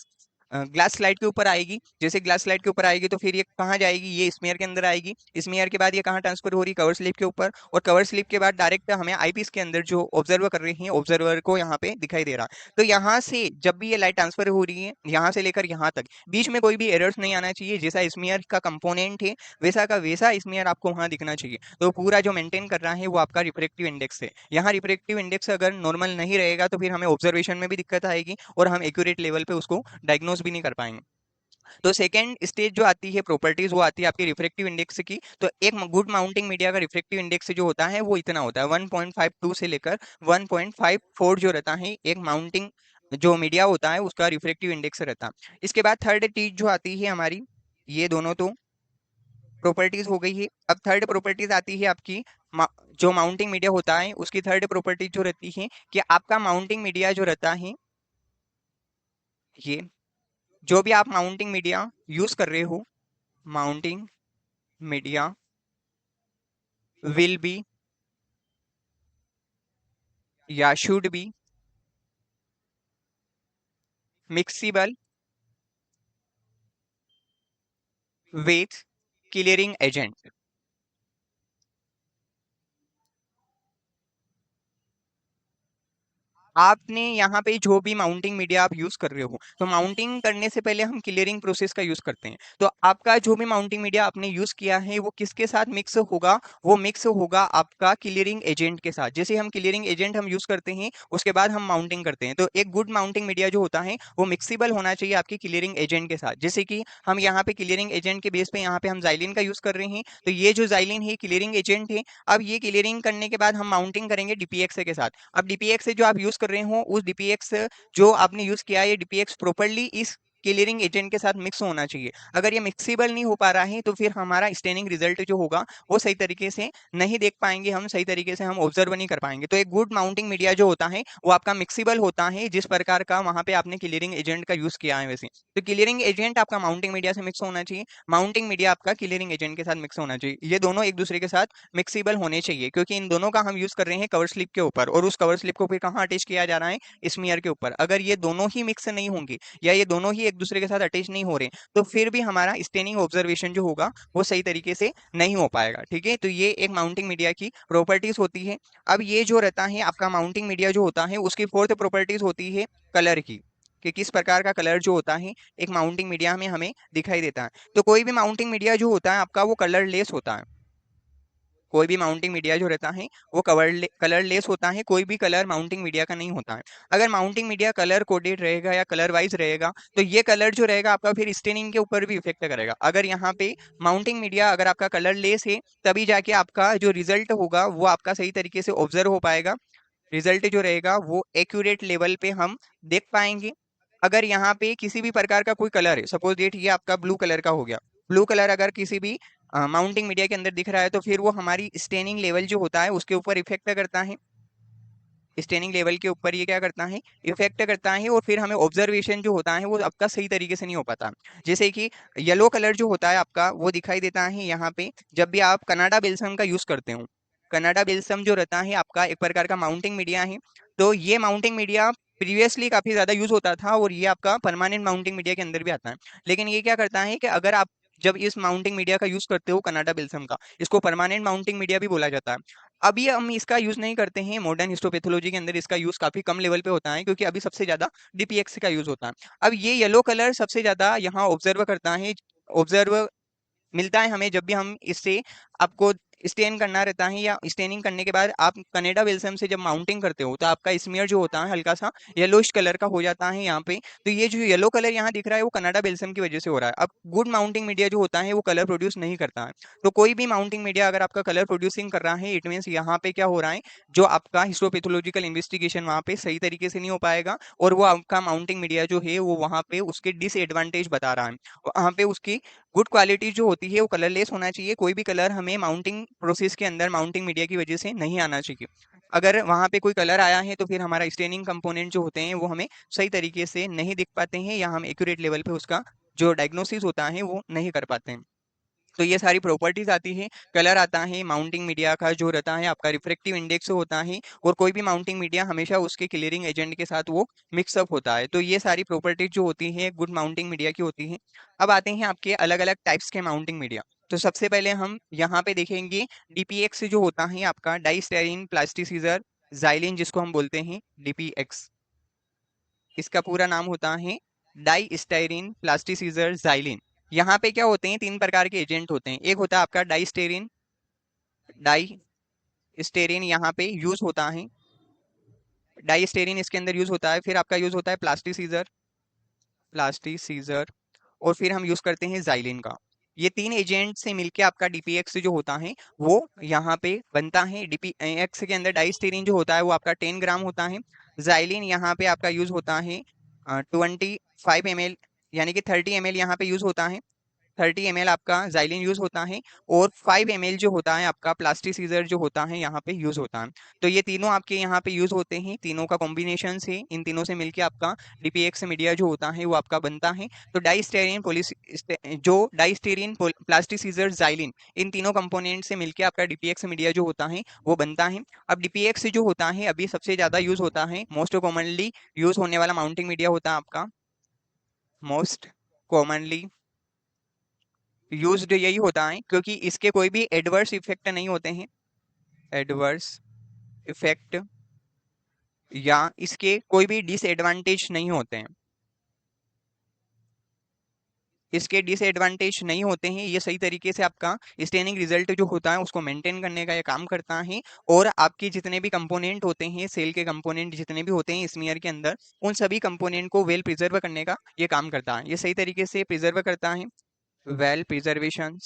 ग्लास स्लाइड के ऊपर आएगी। जैसे ग्लास स्लाइड के ऊपर आएगी तो फिर ये कहाँ जाएगी, ये स्मीयर के अंदर आएगी। स्मीयर के बाद ये कहाँ ट्रांसफर हो रही, कवर स्लिप के ऊपर, और कवर स्लिप के बाद डायरेक्ट हमें आईपीस के अंदर जो ऑब्जर्वर कर रहे हैं ऑब्जर्वर को यहाँ पे दिखाई दे रहा। तो यहाँ से जब भी ये लाइट ट्रांसफर हो रही है यहाँ से लेकर यहाँ तक बीच में कोई भी एरर्स नहीं आना चाहिए। जैसा स्मीयर का कंपोनेंट है वैसा का वैसा स्मीयर आपको वहाँ दिखना चाहिए। तो पूरा जो मेंटेन कर रहा है वो आपका रिफ्रैक्टिव इंडेक्स है। यहाँ रिफ्रैक्टिव इंडेक्स अगर नॉर्मल नहीं रहेगा तो फिर हमें ऑब्जर्वेशन में भी दिक्कत आएगी और हम एक्यूरेट लेवल पे उसको डायग्नोस भी नहीं कर पाएंगे। तो सेकंड स्टेज जो आती है प्रॉपर्टीज, वो आती है आपकी रिफ्रैक्टिव इंडेक्स की। तो एक गुड माउंटिंग मीडिया का रिफ्रैक्टिव इंडेक्स जो होता है वो इतना होता है 1.52 से लेकर 1.54 जो रहता है एक माउंटिंग जो मीडिया होता है उसका रिफ्रैक्टिव इंडेक्स रहता है। इसके बाद थर्ड चीज जो आती है हमारी, ये दोनों तो प्रॉपर्टीज हो गई है। अब थर्ड प्रॉपर्टीज आती है आपकी जो माउंटिंग मीडिया होता है उसकी थर्ड प्रॉपर्टीज जो रहती है कि आपका माउंटिंग मीडिया जो रहता है, ये जो भी आप माउंटिंग मीडिया यूज कर रहे हो, माउंटिंग मीडिया विल बी या should be miscible with clearing agent. आपने यहाँ पे जो भी माउंटिंग मीडिया आप यूज कर रहे हो, तो माउंटिंग करने से पहले हम क्लियरिंग प्रोसेस का यूज करते हैं। तो आपका जो भी माउंटिंग मीडिया आपने यूज किया है वो किसके साथ मिक्स होगा, वो मिक्स होगा आपका क्लियरिंग एजेंट के साथ। जैसे हम क्लियरिंग एजेंट हम यूज करते हैं उसके बाद हम माउंटिंग करते हैं। तो एक गुड माउंटिंग मीडिया जो होता है वो मिक्सिबल होना चाहिए आपकी क्लियरिंग एजेंट के साथ। जैसे कि हम यहाँ पे क्लियरिंग एजेंट के बेस पे यहाँ पे हम जाइलिन का यूज कर रहे हैं, तो ये जो जाइलिन है क्लियरिंग एजेंट है। अब ये क्लियरिंग करने के बाद हम माउंटिंग करेंगे डीपीएक्स के साथ। अब डीपीएक्स जो आप यूज कर रहे हो उस डीपीएक्स जो आपने यूज किया है ये डीपीएक्स प्रॉपर्ली इस क्लियरिंग एजेंट के साथ मिक्स होना चाहिए। अगर ये मिक्सिबल नहीं हो पा रहा है तो फिर हमारा स्टेनिंग रिजल्ट जो होगा वो सही तरीके से नहीं देख पाएंगे, हम सही तरीके से हम ऑब्जर्व नहीं कर पाएंगे। तो एक गुड माउंटिंग मीडिया जो होता है वो आपका मिक्सिबल होता है जिस प्रकार का वहां पे आपने क्लियरिंग एजेंट का यूज किया है वैसे। तो क्लियरिंग एजेंट आपका माउंटिंग मीडिया से मिक्स होना चाहिए, माउंटिंग मीडिया आपका क्लियरिंग एजेंट के साथ मिक्स होना चाहिए। ये दोनों एक दूसरे के साथ मिक्सिबल होने चाहिए क्योंकि इन दोनों का हम यूज कर रहे हैं कवर स्लिप के ऊपर, और उस कवर स्लिप को फिर कहाँ अटैच किया जा रहा है, स्मीयर के ऊपर। अगर ये दोनों ही मिक्स नहीं होंगे या ये दोनों ही एक दूसरे के साथ अटैच नहीं हो रहे तो फिर भी हमारा स्टेनिंग ऑब्जर्वेशन जो होगा वो सही तरीके से नहीं हो पाएगा। ठीक है, तो ये एक माउंटिंग मीडिया की प्रॉपर्टीज होती है। अब ये जो रहता है आपका माउंटिंग मीडिया जो होता है उसकी फोर्थ प्रॉपर्टीज होती है कलर की, कि किस प्रकार का कलर जो होता है एक माउंटिंग मीडिया में हमें दिखाई देता है। तो कोई भी माउंटिंग मीडिया जो होता है आपका वो कलरलेस होता है। कोई भी माउंटिंग मीडिया जो रहता है वो कलरलेस होता है, कोई भी कलर माउंटिंग मीडिया का नहीं होता है। अगर माउंटिंग मीडिया कलर कोडेड रहेगा या कलर वाइज रहेगा तो ये कलर जो रहेगा आपका फिर स्टेनिंग के ऊपर भी इफेक्ट करेगा। अगर यहाँ पे माउंटिंग मीडिया अगर आपका कलरलेस है तभी जाके आपका जो रिजल्ट होगा वो आपका सही तरीके से ऑब्जर्व हो पाएगा, रिजल्ट जो रहेगा वो एक्यूरेट लेवल पे हम देख पाएंगे। अगर यहाँ पे किसी भी प्रकार का कोई कलर है, सपोज डेट ये आपका ब्लू कलर का हो गया, ब्लू कलर अगर किसी भी माउंटिंग मीडिया के अंदर दिख रहा है तो फिर वो हमारी स्टेनिंग लेवल जो होता है उसके ऊपर इफेक्ट करता है। स्टेनिंग लेवल के ऊपर ये क्या करता है, इफेक्ट करता है, और फिर हमें ऑब्जर्वेशन जो होता है वो आपका सही तरीके से नहीं हो पाता। जैसे कि येलो कलर जो होता है आपका वो दिखाई देता है यहाँ पे जब भी आप कनाडा बेल्सम का यूज करते हो। कनाडा बेल्सम जो रहता है आपका एक प्रकार का माउंटिंग मीडिया है। तो ये माउंटिंग मीडिया प्रीवियसली काफी ज्यादा यूज होता था और ये आपका परमानेंट माउंटिंग मीडिया के अंदर भी आता है। लेकिन ये क्या करता है कि अगर आप जब इस माउंटिंग मीडिया का यूज करते हो कनाडा बेल्सम का, इसको परमानेंट माउंटिंग मीडिया भी बोला जाता है। अभी हम इसका यूज नहीं करते हैं, मॉडर्न हिस्टोपैथोलॉजी के अंदर इसका यूज काफी कम लेवल पे होता है क्योंकि अभी सबसे ज्यादा डीपीएक्स का यूज होता है। अब ये येलो कलर सबसे ज्यादा यहाँ ऑब्जर्व करता है, ऑब्जर्व मिलता है हमें जब भी हम इससे आपको स्टेन करना रहता है या स्टेनिंग करने के बाद आप कनेडा बेल्सम से जब माउंटिंग करते हो तो आपका स्मीयर जो होता है हल्का सा येलोइश कलर का हो जाता है यहाँ पे। तो ये जो येलो कलर यहाँ दिख रहा है वो कनाडा बेल्सम की वजह से हो रहा है। अब गुड माउंटिंग मीडिया जो होता है वो कलर प्रोड्यूस नहीं करता है। तो कोई भी माउंटिंग मीडिया अगर आपका कलर प्रोड्यूसिंग कर रहा है इट मीन्स यहाँ पे क्या हो रहा है, जो आपका हिस्टोपैथोलॉजिकल इन्वेस्टिगेशन वहाँ पे सही तरीके से नहीं हो पाएगा और वो आपका माउंटिंग मीडिया जो है वो वहाँ पे उसके डिसएडवांटेज बता रहा है। वहाँ पे उसकी गुड क्वालिटी जो होती है वो कलरलेस होना चाहिए। कोई भी कलर हमें माउंटिंग प्रोसेस के अंदर माउंटिंग मीडिया की वजह से नहीं आना चाहिए। अगर वहां पे कोई कलर आया है तो फिर हमारा स्टेनिंग कंपोनेंट जो होते हैं वो हमें सही तरीके से नहीं दिख पाते हैं या हम एक्यूरेट लेवल पे उसका जो डायग्नोसिस होता है वो नहीं कर पाते हैं। तो ये सारी प्रॉपर्टीज आती है। कलर आता है, माउंटिंग मीडिया का जो रहता है आपका रिफ्रेक्टिव इंडेक्स होता है, और कोई भी माउंटिंग मीडिया हमेशा उसके क्लियरिंग एजेंट के साथ वो मिक्सअप होता है। तो ये सारी प्रॉपर्टीज जो होती है गुड माउंटिंग मीडिया की होती है। अब आते हैं आपके अलग अलग टाइप्स के माउंटिंग मीडिया। तो सबसे पहले हम यहाँ पे देखेंगे डीपीएक्स जो होता है आपका, डाई स्टेरीन प्लास्टिसिजर जाइलिन, जिसको हम बोलते हैं डीपीएक्स। इसका पूरा नाम होता है डाई स्टेरीन प्लास्टिसिजर जाइलिन। यहाँ पे क्या होते हैं, तीन प्रकार के एजेंट होते हैं। एक होता है आपका डाई स्टेरीन, डाई स्टेरीन यहाँ पे यूज होता है, डाई स्टेरीन इसके अंदर यूज होता है। फिर आपका यूज होता है प्लास्टिसीजर, प्लास्टिसीजर, और फिर हम यूज करते हैं जाइलिन का। ये तीन एजेंट से मिलके आपका डीपीएक्स जो होता है वो यहाँ पे बनता है। डीपीएक्स के अंदर डाई स्टेरीन जो होता है वो आपका 10 ग्राम होता है। जाइलिन यहाँ पे आपका यूज होता है 25 ml, यानी कि 30 ml यहाँ पे यूज होता है। 30 ml आपका जाइलिन यूज होता है, और 5 ml जो होता है आपका प्लास्टिसीजर जो होता है यहाँ पे यूज होता है। तो ये तीनों आपके यहाँ पे यूज होते हैं, तीनों का कॉम्बिनेशन है। इन तीनों से मिलके आपका डीपीएक्स मीडिया जो होता है वो आपका बनता है। तो डाइस्टेरिन जो डाइस्टेरिन प्लास्टिसीजर जाइलिन, इन तीनों कंपोनेंट से मिलके आपका डीपीएक्स मीडिया जो होता है वो बनता है। अब डीपीएक्स जो होता है अभी सबसे ज्यादा यूज होता है, मोस्ट कॉमनली यूज होने वाला माउंटिंग मीडिया होता है आपका, मोस्ट कॉमनली यूज्ड यही होता है, क्योंकि इसके कोई भी एडवर्स इफेक्ट नहीं होते हैं, एडवर्स इफेक्ट, या इसके कोई भी डिसएडवांटेज नहीं होते हैं। इसके डिसएडवांटेज नहीं होते हैं, ये सही तरीके से आपका स्टेनिंग रिजल्ट जो होता है उसको मेंटेन करने का ये काम करता है। और आपके जितने भी कंपोनेंट होते हैं, सेल के कंपोनेंट जितने भी होते हैं स्मीयर के अंदर, उन सभी कंपोनेंट को वेल प्रिजर्व करने का ये काम करता है। ये सही तरीके से प्रिजर्व करता है, वेल प्रिजर्वेशन।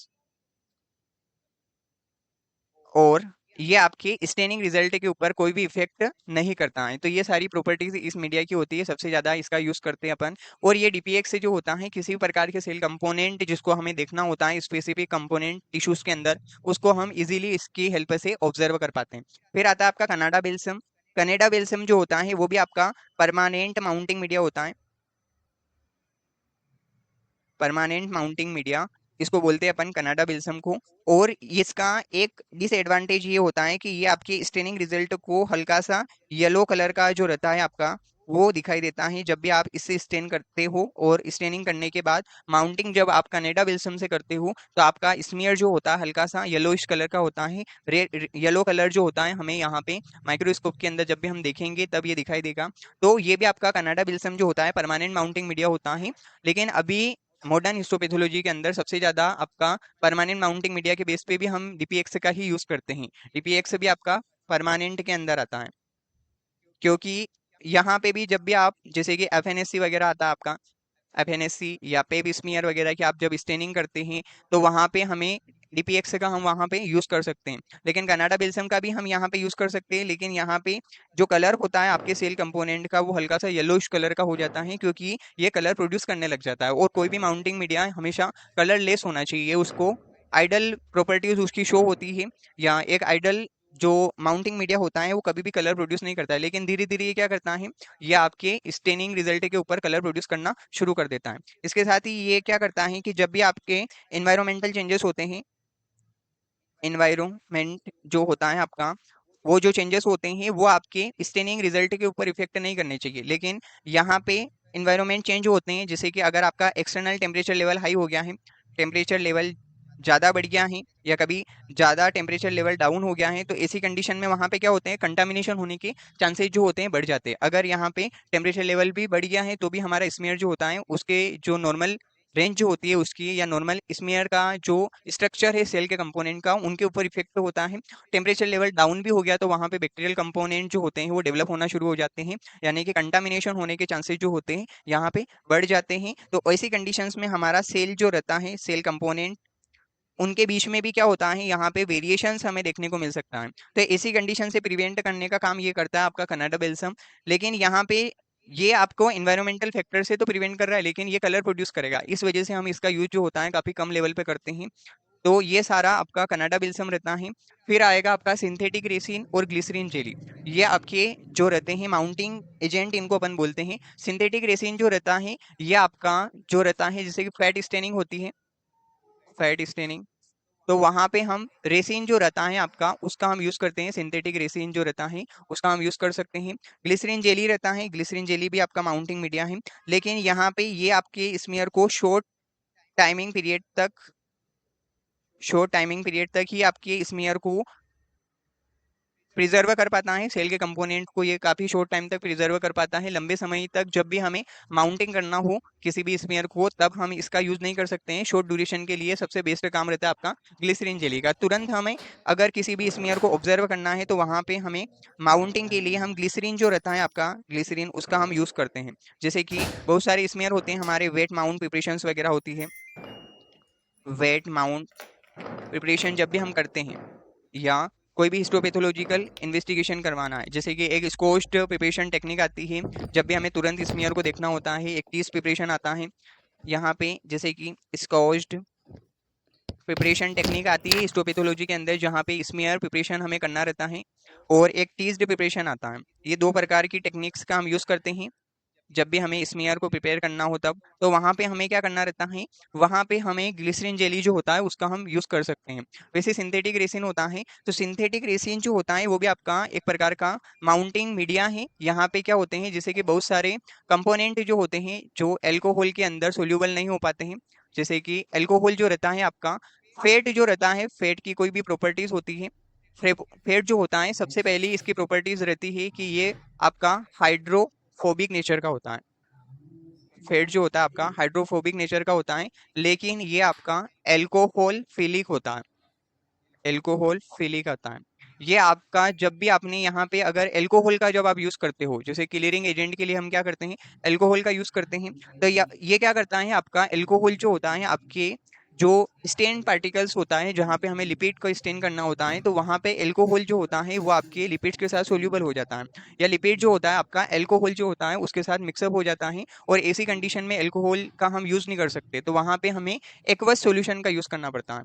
और ये आपके स्टेनिंग रिजल्ट के ऊपर कोई भी इफेक्ट नहीं करता है। तो ये सारी प्रॉपर्टीज इस मीडिया की होती है, सबसे ज्यादा इसका यूज करते हैं अपन। और ये डीपीएक्स से जो होता है किसी भी प्रकार के सेल कंपोनेंट जिसको हमें देखना होता है स्पेसिफिक कंपोनेंट टिश्यूज के अंदर, उसको हम इजीली इसकी हेल्प से ऑब्जर्व कर पाते हैं। फिर आता है आपका कनाडा बेल्सम। कनाडा बेल्सम जो होता है वो भी आपका परमानेंट माउंटिंग मीडिया होता है, परमानेंट माउंटिंग मीडिया इसको बोलते हैं अपन कनाडा बिल्सम को। और इसका एक डिसएडवांटेज ये होता है कि ये आपके स्टेनिंग रिजल्ट को हल्का सा येलो कलर का जो रहता है आपका वो दिखाई देता है जब भी आप इससे स्टेन करते हो। और स्टेनिंग करने के बाद माउंटिंग जब आप कनाडा बिल्सम से करते हो तो आपका स्मीयर जो होता है हल्का सा येलोइश कलर का होता है। रेड येलो कलर जो होता है हमें यहाँ पे माइक्रोस्कोप के अंदर जब भी हम देखेंगे तब ये दिखाई देगा। तो ये भी आपका कनाडा बिल्सम जो होता है परमानेंट माउंटिंग मीडिया होता है। लेकिन अभी मॉडर्न हिस्टोपैथोलॉजी के अंदर सबसे ज्यादा आपका परमानेंट माउंटिंग मीडिया के बेस पे भी हम डीपीएक्स का ही यूज करते हैं। डीपीएक्स भी आपका परमानेंट के अंदर आता है, क्योंकि यहाँ पे भी जब भी आप जैसे कि एफएनएससी वगैरह आता है आपका, एफएनएससी या पेप स्मीयर वगैरह की आप जब स्टेनिंग करते हैं तो वहां पे हमें डीपीएक्स का हम वहां पे यूज कर सकते हैं। लेकिन कनाडा बेल्सम का भी हम यहाँ पे यूज कर सकते हैं, लेकिन यहाँ पे जो कलर होता है आपके सेल कंपोनेंट का वो हल्का सा येलोइश कलर का हो जाता है, क्योंकि ये कलर प्रोड्यूस करने लग जाता है। और कोई भी माउंटिंग मीडिया हमेशा कलर लेस होना चाहिए, उसको आइडल प्रॉपर्टीज उसकी शो होती है। या एक आइडल जो माउंटिंग मीडिया होता है वो कभी भी कलर प्रोड्यूस नहीं करता है, लेकिन धीरे धीरे ये क्या करता है, ये आपके स्टेनिंग रिजल्ट के ऊपर कलर प्रोड्यूस करना शुरू कर देता है। इसके साथ ही ये क्या करता है कि जब भी आपके एनवायरमेंटल चेंजेस होते हैं, एनवायरमेंट जो होता है आपका, वो जो चेंजेस होते हैं वो आपके स्टेनिंग रिजल्ट के ऊपर इफेक्ट नहीं करने चाहिए। लेकिन यहाँ पे एनवायरमेंट चेंज होते हैं, जैसे कि अगर आपका एक्सटर्नल टेम्परेचर लेवल हाई हो गया है, टेम्परेचर लेवल ज़्यादा बढ़ गया है, या कभी ज़्यादा टेम्परेचर लेवल डाउन हो गया है, तो ऐसी कंडीशन में वहाँ पे क्या होते हैं, कंटामिनेशन होने के चांसेस जो होते हैं बढ़ जाते हैं। अगर यहाँ पे टेम्परेचर लेवल भी बढ़ गया है तो भी हमारा स्मीयर जो होता है उसके जो नॉर्मल रेंज जो होती है उसकी, या नॉर्मल स्मीयर का जो स्ट्रक्चर है सेल के कंपोनेंट का, उनके ऊपर इफेक्ट होता है। टेम्परेचर लेवल डाउन भी हो गया तो वहाँ पे बैक्टीरियल कंपोनेंट जो होते हैं वो डेवलप होना शुरू हो जाते हैं, यानी कि कंटामिनेशन होने के चांसेस जो होते हैं यहाँ पे बढ़ जाते हैं। तो ऐसी कंडीशंस में हमारा सेल जो रहता है, सेल कंपोनेंट, उनके बीच में भी क्या होता है, यहाँ पे वेरिएशंस हमें देखने को मिल सकता है। तो इसी कंडीशन से प्रिवेंट करने का काम ये करता है आपका कनाडा बेल्सम। लेकिन यहाँ पे ये आपको इन्वायरमेंटल फैक्टर से तो प्रिवेंट कर रहा है, लेकिन ये कलर प्रोड्यूस करेगा, इस वजह से हम इसका यूज जो होता है काफी कम लेवल पे करते हैं। तो ये सारा आपका कनाडा बेल्सम रहता है। फिर आएगा आपका सिंथेटिक रेसिन और ग्लिसरीन जेली। ये आपके जो रहते हैं माउंटिंग एजेंट, इनको अपन बोलते हैं। सिंथेटिक रेसिन जो रहता है ये आपका जो रहता है जैसे कि फैट स्टेनिंग होती है, फैट स्टेनिंग, तो वहां पे हम रेसिन जो रहता है आपका उसका हम यूज करते हैं, सिंथेटिक रेसिन जो रहता है उसका हम यूज कर सकते हैं। ग्लिसरीन जेली रहता है, ग्लिसरीन जेली भी आपका माउंटिंग मीडिया है, लेकिन यहाँ पे ये आपके स्मीयर को टाइमिंग पीरियड तक शॉर्ट टाइमिंग पीरियड तक ही आपके स्मीयर को प्रिजर्व कर पाता है, सेल के कंपोनेंट को ये काफी शॉर्ट टाइम तक प्रिजर्व कर पाता है। लंबे समय तक जब भी हमें माउंटिंग करना हो किसी भी स्मीयर को तब हम इसका यूज नहीं कर सकते हैं। शॉर्ट ड्यूरेशन के लिए सबसे बेस्ट काम रहता है आपका ग्लिसरीन जेली का। तुरंत हमें अगर किसी भी स्मीयर को ऑब्जर्व करना है तो वहां पे हमें माउंटिंग के लिए हम ग्लिसरीन जो रहता है आपका ग्लिसरीन उसका हम यूज करते हैं। जैसे कि बहुत सारे स्मीयर होते हैं हमारे, वेट माउंट प्रिपरेशन वगैरह होती है, वेट माउंट प्रिपरेशन जब भी हम करते हैं या कोई भी हिस्टोपैथोलॉजिकल इन्वेस्टिगेशन करवाना है, जैसे कि एक स्कोस्ट प्रिपरेशन टेक्निक आती है जब भी हमें तुरंत स्मीयर को देखना होता है, एक टीज प्रिपरेशन आता है यहाँ पे, जैसे कि स्कोस्ट प्रिपरेशन टेक्निक आती है हिस्टोपैथोलॉजी के अंदर जहाँ पे स्मीयर प्रिपरेशन हमें करना रहता है, और एक टीज्ड प्रिपरेशन आता है। ये दो प्रकार की टेक्निक्स का हम यूज करते हैं जब भी हमें स्मीयर को प्रिपेयर करना हो तब। तो वहां पे हमें क्या करना रहता है, वहां पे हमें ग्लिसरीन जेली जो होता है उसका हम यूज कर सकते हैं। वैसे सिंथेटिक रेसिन होता है, तो सिंथेटिक रेसिन जो होता है वो भी आपका एक प्रकार का माउंटिंग मीडिया है। यहाँ पे क्या होते हैं, जैसे कि बहुत सारे कंपोनेंट जो होते हैं जो अल्कोहल के अंदर सोल्यूबल नहीं हो पाते हैं, जैसे कि अल्कोहल जो रहता है आपका, फेट जो रहता है, फेट की कोई भी प्रॉपर्टीज होती है, फेट जो होता है सबसे पहली इसकी प्रॉपर्टीज रहती है कि ये आपका हाइड्रोफोबिक नेचर का होता है। फेट जो होता है आपका हाइड्रोफोबिक नेचर का होता है, लेकिन ये आपका एल्कोहल फिलिक होता है, एल्कोहल फिलिक आता है। ये आपका जब भी आपने यहाँ पे अगर एल्कोहल का जब आप यूज करते हो, जैसे क्लियरिंग एजेंट के लिए हम क्या करते हैं, एल्कोहल का यूज करते हैं, तो ये क्या करता है आपका एल्कोहल जो होता है आपके जो स्टेन पार्टिकल्स होता है जहाँ पे हमें लिपिड को स्टेन करना होता है, तो वहां पे एल्कोहल जो होता है वो आपके लिपिड्स के साथ सोल्यूबल हो जाता है, या लिपिड जो होता है आपका एल्कोहल जो होता है उसके साथ मिक्सअप हो जाता है, और ऐसी कंडीशन में एल्कोहल का हम यूज नहीं कर सकते, तो वहां पे हमें एक्वस सॉल्यूशन का यूज करना पड़ता है।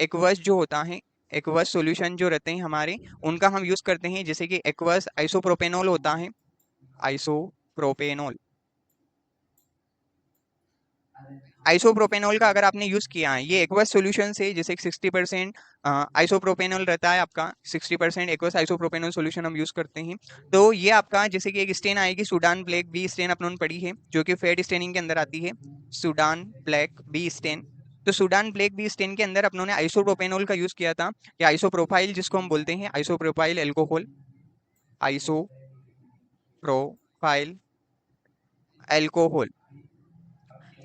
एक्वस जो होता है, एक्वस सॉल्यूशन जो रहते हैं हमारे उनका हम यूज करते हैं, जैसे कि एक्वस आइसोप्रोपेनॉल होता है, आइसोप्रोपेनॉल, आइसोप्रोपेनॉल का अगर आपने यूज किया है, ये एक्वस सॉल्यूशन से, जैसे 60% आइसोप्रोपेनॉल रहता है आपका, 60% एक्वस आइसोप्रोपेनॉल सॉल्यूशन हम यूज करते हैं। तो ये आपका जैसे कि एक स्टेन आएगी सूडान ब्लैक बी स्टेन अपनों पड़ी है जो कि फेट स्टेनिंग के अंदर आती है, सूडान ब्लैक बी स्टेन। तो सूडान ब्लैक बी स्टेन के अंदर अपनों ने आइसोप्रोपेनॉल का यूज किया था, या आइसोप्रोपाइल जिसको हम बोलते हैं, आइसोप्रोपाइल एल्कोहल, आइसोप्रोपाइल एल्कोहल।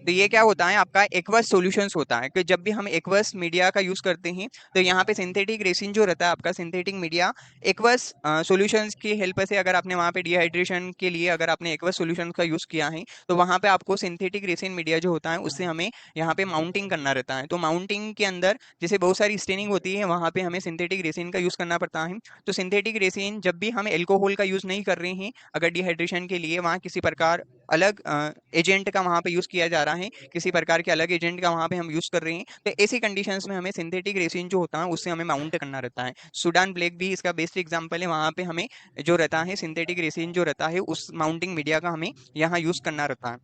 तो ये क्या होता है आपका एक्वस सॉल्यूशंस होता है, कि जब भी हम एक्वस मीडिया का यूज करते हैं तो यहाँ पे सिंथेटिक रेसिन जो रहता है आपका, सिंथेटिक मीडिया एक्वस सॉल्यूशंस की हेल्प से, अगर आपने वहाँ पे डिहाइड्रेशन के लिए अगर आपने एक्वस सॉल्यूशन का यूज किया है तो वहाँ पे आपको सिंथेटिक रेसिन मीडिया जो होता है उससे हमें यहाँ पे माउंटिंग करना रहता है। तो माउंटिंग के अंदर जैसे बहुत सारी स्टेनिंग होती है वहाँ पे हमें सिंथेटिक रेसिन का यूज करना पड़ता है। तो सिंथेटिक रेसिन जब भी हम एल्कोहल का यूज नहीं कर रहे हैं अगर डिहाइड्रेशन के लिए, वहाँ किसी प्रकार अलग एजेंट का वहाँ पे यूज किया जा रहा है, किसी प्रकार के अलग एजेंट का वहाँ पे हम यूज कर रहे हैं, तो ऐसी कंडीशंस में हमें सिंथेटिक रेसिन जो होता है उससे हमें माउंट करना रहता है। सूडान ब्लैक भी इसका बेस्ट एग्जांपल है, वहाँ पे हमें जो रहता है सिंथेटिक रेसिन जो रहता है उस माउंटिंग मीडिया का हमें यहाँ यूज करना रहता है।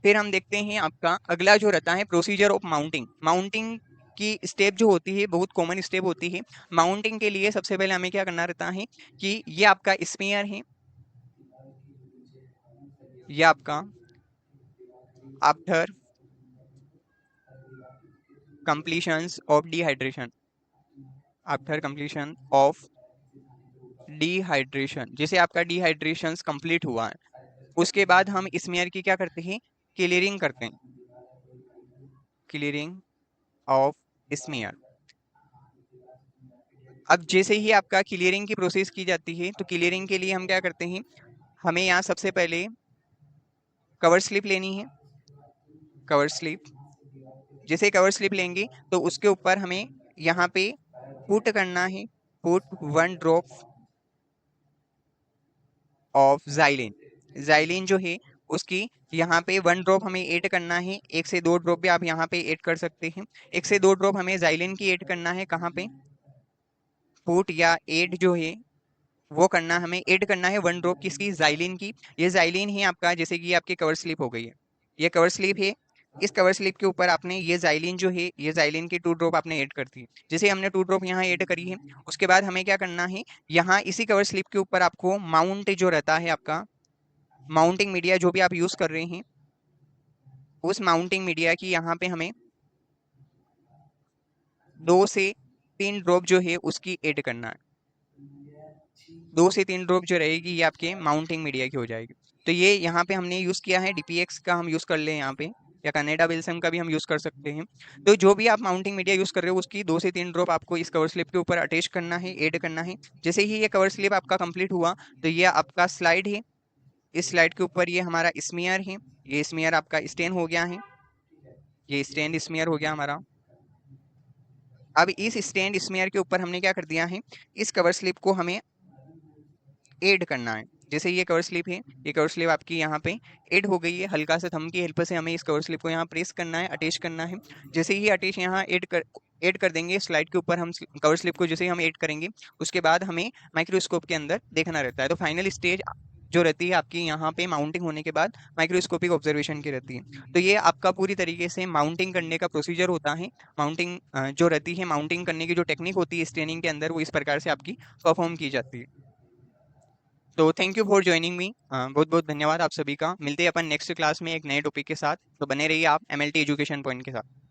फिर हम देखते हैं आपका अगला जो रहता है प्रोसीजर ऑफ माउंटिंग। माउंटिंग की स्टेप जो होती है बहुत कॉमन स्टेप होती है। माउंटिंग के लिए सबसे पहले हमें क्या करना रहता है कि ये आपका स्मीयर है, ये आपका after completions of dehydration, after completion of dehydration, जैसे आपका डिहाइड्रेशन कंप्लीट हुआ है उसके बाद हम स्मीयर की क्या करते हैं, क्लियरिंग करते हैं, क्लियरिंग ऑफ स्मीयर। अब जैसे ही आपका क्लियरिंग की प्रोसेस की जाती है तो क्लियरिंग के लिए हम क्या करते हैं, हमें यहाँ सबसे पहले कवर स्लिप लेनी है, कवर स्लिप। जैसे कवर स्लिप लेंगे तो उसके ऊपर हमें यहाँ पे पुट करना है, put 1 drop of xylene, xylene जो है उसकी यहाँ पे 1 ड्रॉप हमें ऐड करना है, 1 से 2 ड्रॉप भी आप यहाँ पे ऐड कर सकते हैं। 1 से 2 ड्रॉप हमें जाइलिन की ऐड करना है, कहाँ पे, पुट या ऐड जो है वो करना, हमें ऐड करना है 1 ड्रॉप किसकी, जाइलिन की। ये जाइलिन ही आपका जैसे कि आपकी कवर स्लिप हो गई है, ये कवर स्लिप है। इस कवर स्लिप के ऊपर आपने ये जाइलिन जो है, ये जाइलिन की 2 ड्रॉप आपने ऐड कर दी। जैसे हमने 2 ड्रॉप यहाँ ऐड करी है, उसके बाद हमें क्या करना है, यहाँ इसी कवर स्लिप के ऊपर आपको माउंट जो रहता है आपका, माउंटिंग मीडिया जो भी आप यूज कर रहे हैं, उस माउंटिंग मीडिया की यहाँ पे हमें 2 से 3 ड्रॉप जो है उसकी ऐड करना है। 2 से 3 ड्रॉप जो रहेगी ये आपके माउंटिंग मीडिया की हो जाएगी। तो ये यहाँ पे हमने यूज़ किया है, डीपीएक्स का हम यूज़ कर लें यहाँ पे, या कनाडा बेल्जियम का भी हम यूज़ कर सकते हैं। तो जो भी आप माउंटिंग मीडिया यूज़ कर रहे हो उसकी 2 से 3 ड्रॉप आपको इस कवर स्लिप के ऊपर अटैच करना है, ऐड करना है। जैसे ही ये कवर स्लिप आपका कंप्लीट हुआ, तो ये आपका स्लाइड है। इस स्लाइड के ऊपर ये हमारा स्मीयर है, ये स्मीयर आपका स्टेन हो गया है, ये स्टेन स्मीयर हो गया हमारा। अब इस स्टैंड स्मेयर के ऊपर हमने क्या कर दिया है, इस कवर स्लिप को हमें ऐड करना है। जैसे ये कवर स्लिप है, ये कवर स्लिप आपकी यहाँ पे ऐड हो गई है। हल्का सा थंब की हेल्प से हमें इस कवर स्लिप को यहाँ प्रेस करना है, अटैच करना है। जैसे ही अटैच यहाँ ऐड कर देंगे स्लाइड के ऊपर, हम कवर स्लिप को जैसे ही हम ऐड करेंगे, उसके बाद हमें माइक्रोस्कोप के अंदर देखना रहता है। तो फाइनल स्टेज जो रहती है आपकी यहाँ पे माउंटिंग होने के बाद माइक्रोस्कोपिक ऑब्जर्वेशन की रहती है। तो ये आपका पूरी तरीके से माउंटिंग करने का प्रोसीजर होता है। माउंटिंग जो रहती है, माउंटिंग करने की जो टेक्निक होती है स्टेनिंग के अंदर, वो इस प्रकार से आपकी परफॉर्म की जाती है। तो thank you for joining me, बहुत बहुत धन्यवाद आप सभी का। मिलते हैं अपन नेक्स्ट क्लास में एक नए टॉपिक के साथ। तो बने रहिए आप एमएलटी एजुकेशन पॉइंट के साथ।